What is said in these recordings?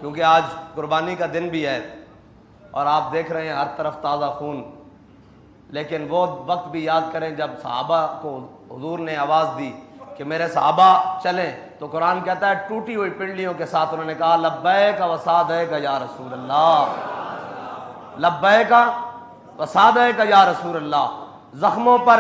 کیونکہ آج قربانی کا دن بھی ہے اور آپ دیکھ رہے ہیں ہر طرف تازہ خون، لیکن وہ وقت بھی یاد کریں جب صحابہ کو حضور نے آواز دی کہ میرے صحابہ چلیں، تو قرآن کہتا ہے ٹوٹی ہوئی پنڈلیوں کے ساتھ انہوں نے کہا لبیک و سعدیک یا رسول اللہ، لبیک و سعدیک یا رسول اللہ۔ زخموں پر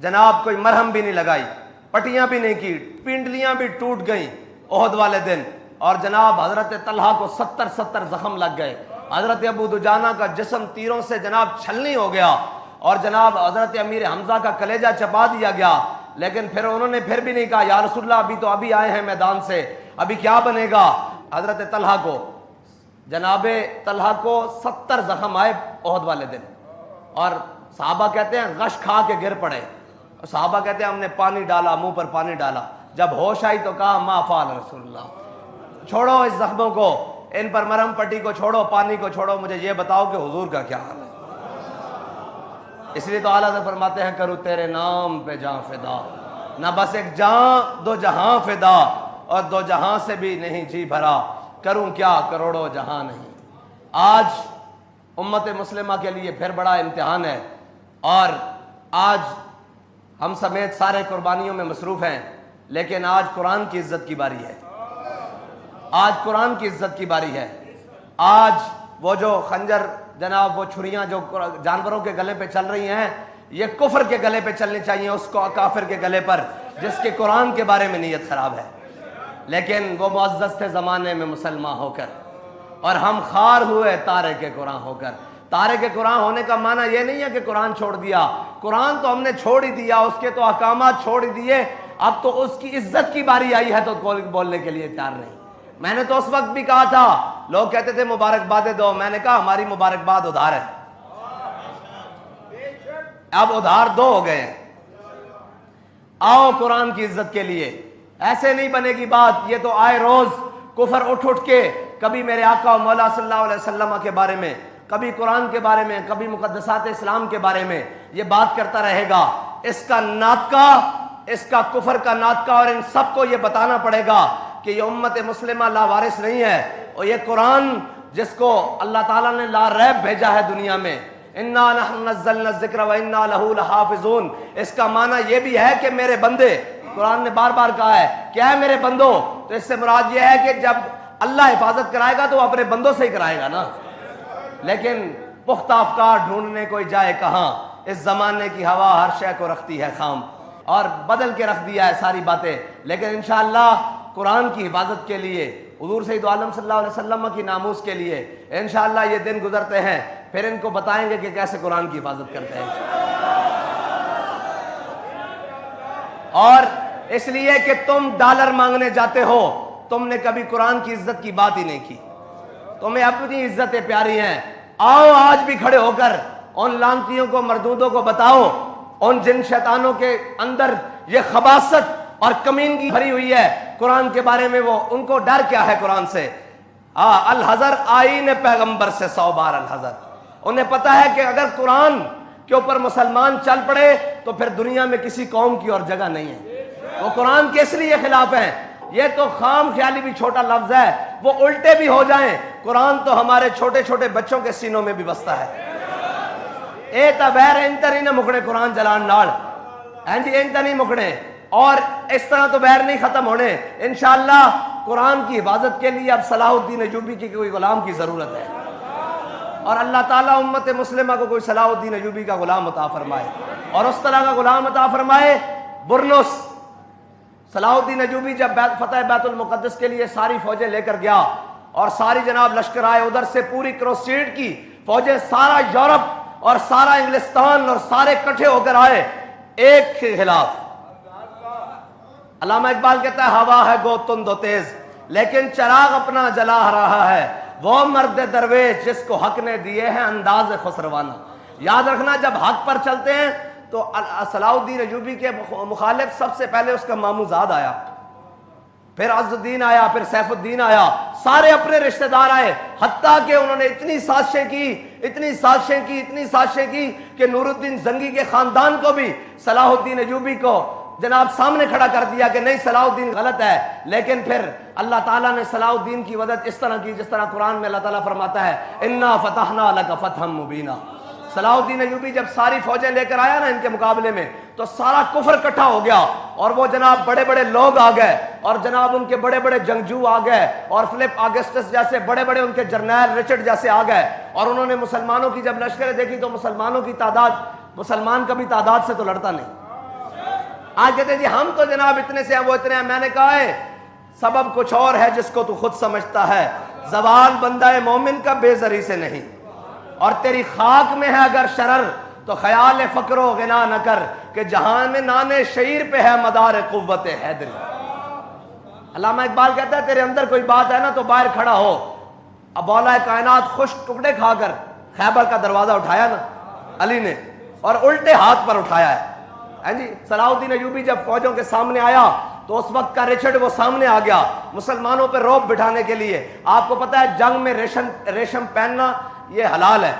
جناب کوئی مرہم بھی نہیں لگائی، پٹیاں بھی نہیں کی، پنڈلیاں بھی ٹوٹ گئیں احد والے دن، اور جناب حضرت طلحہ کو 70 زخم لگ گئے، حضرت ابو دجانہ کا جسم تیروں سے جناب چھلنی ہو گیا، اور جناب حضرت امیر حمزہ کا کلیجہ چبا دیا گیا، لیکن پھر انہوں نے پھر بھی نہیں کہا یا رسول اللہ ابھی آئے ہیں میدان سے، ابھی کیا بنے گا۔ حضرت طلحہ کو جناب طلحہ کو 70 زخم آئے احد والے دن، اور صحابہ کہتے ہیں غش کھا کے گر پڑے، صحابہ کہتے ہیں ہم نے پانی ڈالا، منہ پر پانی ڈالا، جب ہوش آئی تو کہا ما فعل رسول اللہ، چھوڑو اس زخموں کو، ان پر مرہم پٹی کو چھوڑو، پانی کو چھوڑو، مجھے یہ بتاؤ کہ حضور کا کیا حال ہے۔ اس لیے تو اعلیٰ سے فرماتے ہیں کروں تیرے نام پہ جاں فدا، نہ بس ایک جاں دو جہاں فدا، اور دو جہاں سے بھی نہیں جی بھرا، کروں کیا کروڑوں جہاں نہیں۔ آج امت مسلمہ کے لیے پھر بڑا امتحان ہے، اور آج ہم سمیت سارے قربانیوں میں مصروف ہیں، لیکن آج قرآن کی عزت کی باری ہے، آج قرآن کی عزت کی باری ہے۔ آج وہ جو خنجر جناب، وہ چھریاں جو جانوروں کے گلے پہ چل رہی ہیں، یہ کفر کے گلے پہ چلنی چاہیے، اس کو کافر کے گلے پر جس کے قرآن کے بارے میں نیت خراب ہے، لیکن وہ معزز تھے زمانے میں مسلمان ہو کر، اور ہم خار ہوئے تارک قرآن ہو کر۔ تارک قرآن ہونے کا معنی یہ نہیں ہے کہ قرآن چھوڑ دیا، قرآن تو ہم نے چھوڑ ہی دیا، اس کے تو احکامات چھوڑ ہی دیے، اب تو اس کی عزت کی باری آئی ہے تو بولنے کے لیے تیار نہیں۔ میں نے تو اس وقت بھی کہا تھا، لوگ کہتے تھے مبارکبادیں دو، میں نے کہا ہماری مبارکباد ادھار ہے، اب ادھار دو ہو گئے ہیں، آؤ قرآن کی عزت کے لیے۔ ایسے نہیں بنے گی بات، یہ تو آئے روز کفر اٹھ کے کبھی میرے آقا و مولا صلی اللہ علیہ وسلم کے بارے میں، کبھی قرآن کے بارے میں، کبھی مقدسات اسلام کے بارے میں یہ بات کرتا رہے گا۔ اس کا ناطقہ، اس کا کفر کا ناطقہ، اور ان سب کو یہ بتانا پڑے گا کہ یہ امت مسلمہ لاوارث نہیں ہے، اور یہ قرآن جس کو اللہ تعالیٰ نے لا ریب بھیجا ہے دنیا میں، انا نحن نزلنا الذکر وانا لہ لحافظون، اس کا معنی یہ بھی ہے کہ میرے بندے، قرآن نے بار بار کہا ہے کیا ہے میرے بندوں، تو اس سے مراد یہ ہے کہ جب اللہ حفاظت کرائے گا تو وہ اپنے بندوں سے ہی کرائے گا نا، لیکن پختہ افکار ڈھونڈنے کوئی جائے کہاں، اس زمانے کی ہوا ہر شے کو رکھتی ہے خام، اور بدل کے رکھ دیا ہے ساری باتیں، لیکن انشاءاللہ قرآن کی حفاظت کے لیے، حضور سید عالم صلی اللہ علیہ وسلم کی ناموس کے لیے انشاءاللہ یہ دن گزرتے ہیں، پھر ان کو بتائیں گے کہ کیسے قرآن کی حفاظت کرتے ہیں۔ اور اس لیے کہ تم ڈالر مانگنے جاتے ہو، تم نے کبھی قرآن کی عزت کی بات ہی نہیں کی، تمہیں اپنی عزتیں پیاری ہیں۔ آؤ آج بھی کھڑے ہو کر ان لعنتیوں کو، مردودوں کو بتاؤ، ان جن شیطانوں کے اندر یہ خباثت اور کمینگی بھری ہوئی ہے قرآن کے بارے میں، وہ ان کو ڈر کیا ہے قرآن سے۔ الحذر آئین پیغمبر سے 100 بار الحذر، انہیں پتا ہے کہ اگر قرآن کے اوپر مسلمان چل پڑے تو پھر دنیا میں کسی قوم کی اور جگہ نہیں ہے، وہ قرآن کے اس لیے خلاف ہیں۔ یہ تو خام خیالی بھی چھوٹا لفظ ہے، وہ الٹے بھی ہو جائیں، قرآن تو ہمارے چھوٹے چھوٹے بچوں کے سینوں میں بھی بستا ہے۔ اے تبیر انتر ہی نہ مکڑے قرآن جلان ناڑ، انتر نہیں مکڑے، اور اس طرح تو بیر نہیں ختم ہونے۔ انشاءاللہ قرآن کی حفاظت کے لیے اب صلاح الدین ایوبی کی کوئی غلام کی ضرورت ہے، اور اللہ تعالیٰ امت مسلمہ کو کوئی صلاح الدین ایوبی کا غلام عطا فرمائے، اور اس طرح کا غلام عطا فرمائے۔ برنس صلاح الدین ایوبی جب فتح بیت المقدس کے لیے ساری فوجیں لے کر گیا، اور ساری جناب لشکر آئے ادھر سے، پوری کروسیڈ کی فوجیں، سارا یورپ اور سارا انگلستان اور سارے کٹھے ہو کر آئے ایک کے خلاف۔ علامہ اقبال کہتا ہے ہوا ہے گو تند و تیز لیکن چراغ اپنا جلا رہا ہے، وہ مرد درویش جس کو حق نے دیے ہیں انداز خسروانہ۔ یاد رکھنا جب حق پر چلتے ہیں تو صلاح الدین ایوبی کے مخالف سب سے پہلے اس کا ماموں زاد آیا، پھر عز الدین آیا، پھر سیف الدین آیا، سارے اپنے رشتہ دار آئے، حتیٰ کہ انہوں نے اتنی سازشیں کی کہ نور الدین زنگی کے خاندان کو بھی صلاح الدین ایوبی کو جناب سامنے کھڑا کر دیا کہ نہیں صلاح الدین غلط ہے، لیکن پھر اللہ تعالیٰ نے صلاح الدین کی مدد اس طرح کی جس طرح قرآن میں اللہ تعالیٰ فرماتا ہے انا فتحنا لک فتحا مبینا۔ صلاح الدین ایوبی جب ساری فوجیں لے کر آیا نا ان کے مقابلے میں تو سارا کفر اکٹھا ہو گیا، اور وہ جناب بڑے بڑے لوگ آ گئے، اور جناب ان کے بڑے بڑے جنگجو آ گئے، اور فلپ آگسٹس جیسے بڑے بڑے ان کے جرنیل رچرڈ جیسے آ گئے، اور انہوں نے مسلمانوں کی جب لشکریں دیکھی تو مسلمانوں کی تعداد، مسلمان کبھی تعداد سے تو لڑتا نہیں۔ آج کہتے ہیں جی ہم تو جناب اتنے سے ہیں وہ اتنے ہیں، میں نے کہا ہے سبب کچھ اور ہے جس کو تو خود سمجھتا ہے، زوال بندہ مومن کا بے زری سے نہیں، اور تیری خاک میں ہے اگر شرر تو خیال فقر و غنا نہ کر کہ جہاں میں نانے شعیر پہ ہے مدار قوت حیدری۔ علامہ اقبال کہتا ہے تیرے اندر کوئی بات ہے نا تو باہر کھڑا ہو۔ اب مولا کائنات خشک ٹکڑے کھا کر خیبر کا دروازہ اٹھایا نا علی نے، اور الٹے ہاتھ پر اٹھایا ہے جی۔ صلاح الدین ایوبی جب فوجوں کے سامنے آیا تو اس وقت کا رچرڈ وہ سامنے آ گیا مسلمانوں پہ روب بٹھانے کے لیے۔ آپ کو پتا ہے جنگ میں ریشم پہننا یہ حلال ہے،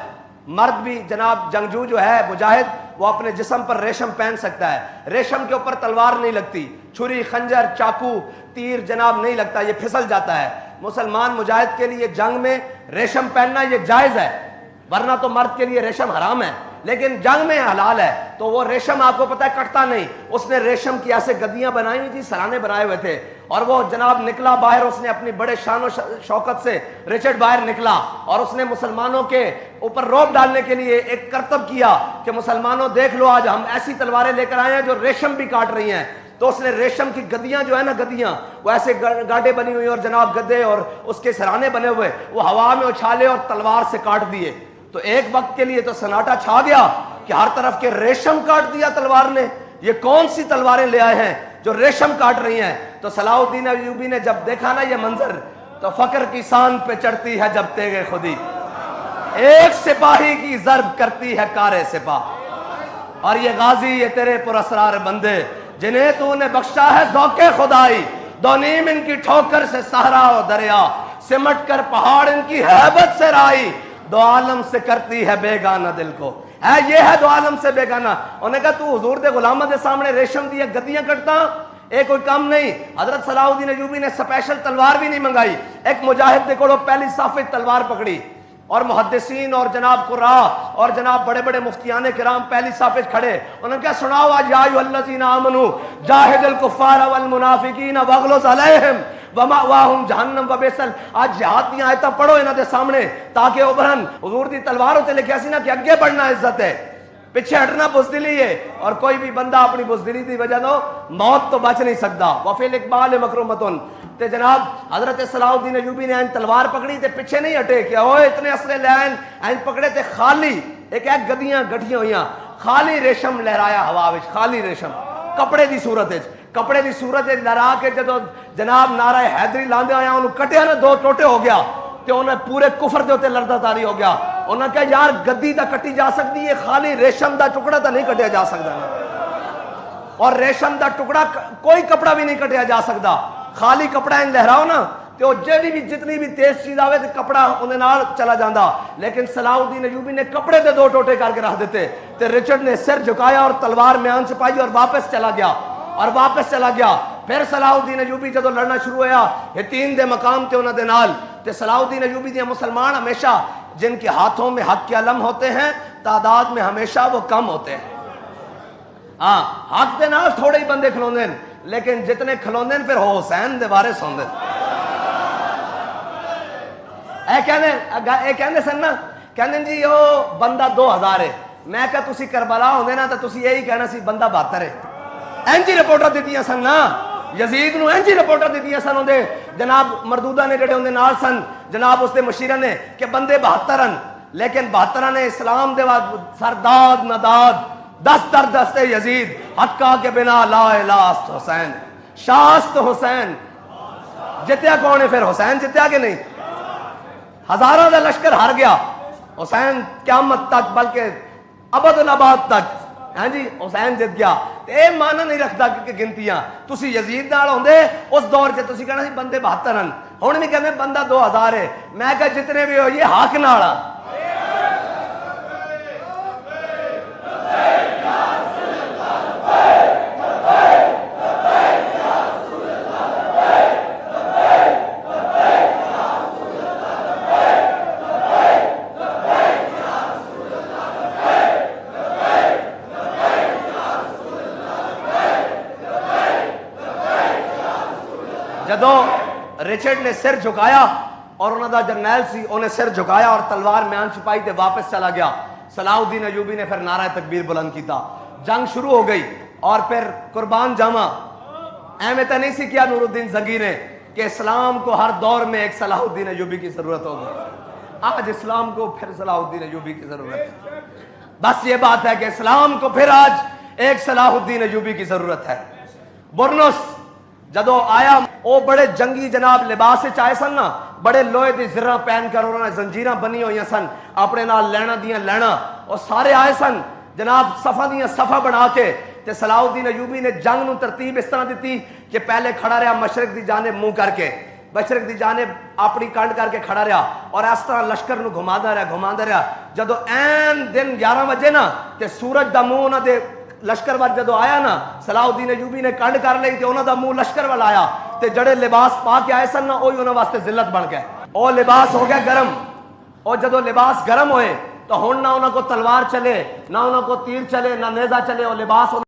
مرد بھی جناب جنگجو جو ہے مجاہد وہ اپنے جسم پر ریشم پہن سکتا ہے، ریشم کے اوپر تلوار نہیں لگتی، چھری خنجر چاقو تیر جناب نہیں لگتا، یہ پھسل جاتا ہے۔ مسلمان مجاہد کے لیے جنگ میں ریشم پہننا یہ جائز ہے، ورنہ تو مرد کے لیے ریشم حرام ہے، لیکن جنگ میں حلال ہے۔ تو وہ ریشم آپ کو پتہ ہے کٹتا نہیں، اس نے ریشم کی ایسے گدیاں بنائی ہوئی تھی، سرانے بنائے ہوئے تھے، اور وہ جناب نکلا باہر، اس نے اپنی بڑے شان و شوکت سے رچرڈ باہر نکلا، اور اس نے مسلمانوں کے اوپر روب ڈالنے کے لیے ایک کرتب کیا کہ مسلمانوں دیکھ لو آج ہم ایسی تلواریں لے کر آئے ہیں جو ریشم بھی کاٹ رہی ہیں۔ تو اس نے ریشم کی گدیاں جو ہے نا گدیاں وہ ایسے گاڈے بنی ہوئی اور جناب گدے اور اس کے سرانے بنے ہوئے وہ ہوا میں اچھالے اور تلوار سے کاٹ دیے۔ تو ایک وقت کے لیے تو سناٹا چھا گیا کہ ہر طرف کے ریشم کاٹ دیا تلوار نے، یہ کون سی تلواریں لے آئے ہیں جو ریشم کاٹ رہی ہیں۔ تو صلاح الدین ایوبی نے جب دیکھا نا یہ منظر تو فقر کی سان پہ چڑھتی ہے جب تیغ خودی، ایک سپاہی کی ضرب کرتی ہے کار سپاہ، اور یہ غازی یہ تیرے پراسرار بندے جنہیں تو نے بخشا ہے ذوق خدائی، دو نیم ان کی ٹھوکر سے صحرا و دریا، سمٹ کر پہاڑ ان کی ہیبت سے رائی، دو عالم سے کرتی ہے بیگانہ دل کو، ہے یہ ہے دو عالم سے بیگانہ۔ انہوں نے کہا تو حضور دے غلامہ دے سامنے ریشم دیا گدیاں کرتا، ایک کوئی کام نہیں۔ حضرت صلاح الدین ایوبی نے سپیشل تلوار بھی نہیں منگائی، ایک مجاہد دے کو پہلی صافی تلوار پکڑی، اور محدثین اور جناب قراء اور جناب بڑے بڑے مفتیان کرام پہلی صافے کھڑے، انہوں نے کہا سناؤ آج یا ایھا الذین آمنوا جاہد الکفار والمنافقین واغلظ علیہم ومأواہم جہنم وبئس، آج جہاد کی آیتاں پڑھو انہاں دے سامنے تاکہ ابھرن۔ حضور دی تلوار ہوتے لکھیا سی نا کہ اگے بڑھنا عزت ہے، پیچھے ہٹنا بزدلی ہے، اور کوئی بھی بندہ اپنی بزدلی دی وجہ تو موت تو بچ نہیں سکتا۔ وفی الاقبال مکرمۃ، تے جناب حضرت صلاح الدین ایوبی نے تلوار پکڑی تے پیچھے نہیں ہٹے کہ اوے اتنے اسلحے لے آئے، پکڑے تے خالی ایک گدیاں گٹھیاں ہوئیاں، خالی ریشم لہرایا ہوا وچ، خالی ریشم کپڑے دی صورت وچ، کپڑے دی صورت وچ لہرا کے جدو جناب نعرہ حیدری لاندے آیا انہوں کٹیا نا دو ٹوٹے ہو گیا، تے انہیں پورے کفر دے اوتے لڑدا تاری ہو گیا۔ انہوں نے کہا یار گدی تا کٹی جا سکتی ہے، خالی ریشم دا ٹکڑا تا نہیں کٹیا جا سکتا، اور ریشم دا ٹکڑا کوئی کپڑا بھی نہیں کٹیا جا سکتا، خالی کپڑا ان لہراؤ نا تو جڑی بھی جتنی بھی تیز چیز آوے تے کپڑا انہیں نال چلا جاندا، لیکن صلاح الدین ایوبی نے کپڑے دے دو ٹوٹے کر کے رکھ دیتے، تے رچرڈ نے سر جھکایا اور تلوار میان چھپائی اور واپس چلا گیا۔ پھر صلاح الدین ایوبی جدو لڑنا شروع ہوا ہتین دے مقام تے انہاں دے نال، تے صلاح الدین ایوبی دے مسلمان ہمیشہ جن کے ہاتھوں میں حق کے علم ہوتے ہیں تعداد میں ہمیشہ وہ کم ہوتے ہیں۔ ہاں حق دے نال تھوڑے ہی بندے کھلوندے ہیں، لیکن جتنے کھلوندے ہیں پھر حسین دے وارث ہوندے اے کہندے سن نا، کہندے جی او بندہ 2000 ہے، میں کہا تسی کربلا ہوندے نا تو تسی یہی کہنا سی بندہ 72 ہے، اینجی رپورٹر دیتیاں سن نا، یزید نو اینجی رپورٹر دیتیاں سن ہوندے جناب مردودہ نے جڑے ہوندے نال سن جناب اس دے مشیرہ نے کہ بندے 72 ہیں، لیکن 72 نے اسلام دے بعد سرداد نداد دست در دست یزید حقا کے بنا لا الہ است حسین شاست حسین۔ جتیا کون ہے پھر؟ حسین جتیا کہ نہیں؟ ہزاروں دا لشکر ہار گیا، حسین قیامت تک بلکہ ابد الاباد تک ہاں جی حسین جت گیا۔ اے مانا نہیں رکھتا کہ گنتیاں تسی یزید نال ہوندے اس دور سے تسی کہنا سی بندے 72 ہیں، ہن بھی کہندے بندہ 2000 ہے، میں کہ جتنے بھی ہو یہ حق نال آ۔ رچرڈ نے سر جھکایا اور انہوں دا جرنیل سی انہیں سر جھکایا اور تلوار میان چھپائی تے واپس چلا گیا. صلاح الدین ایوبی نے پھر نعرہ تکبیر بلند کیتا. جنگ شروع ہو گئی اور پھر قربان جاواں احمد نہیں سی کیا نور الدین زنگی نے کہ اسلام کو ہر دور میں ایک صلاح الدین ایوبی کی ضرورت ہوگی. آج اسلام کو پھر صلاح الدین ایوبی کی ضرورت ہے. بس یہ بات ہے کہ اسلام کو پھر آج ایک صلاح الدین ایوبی کی ضرورت ہے. برنس جدو آیا وہ بڑے جنگی جناب لباس چائے سن نا, بڑے لوہے دی زرہ پہن کر انہوں نے زنجیراں بنی ہوئی سن, اپنے نال لینا دیاں لینا, اور سارے آئے سن جناب صفہ دیاں صفہ بنا کے. تے صلاح الدین ایوبی نے جنگ نو ترتیب اس طرح دیتی کہ پہلے کھڑا رہا مشرق دی جانب منہ کر کے, مشرق دی جانب اپنی کنڈ کر کے کھڑا رہا اور اس طرح لشکر نو گھماندا رہا. جدو این دن 11 بجے نا تے سورج دا منہ انہاں دے لشکر وال جدو آیا نا, صلاح الدین ایوبی نے کنڈ کر لئی تے انہاں دا منہ لشکر وال آیا تے جڑے لباس پا کے آئے سن نا وہی انہاں واسطے ذلت بن گئے. او لباس ہو گیا گرم, اور جدو لباس گرم ہوئے تو ہن نہ انہاں کو تلوار چلے, نہ انہاں کو تیر چلے, نہ نیزہ چلے, اور لباس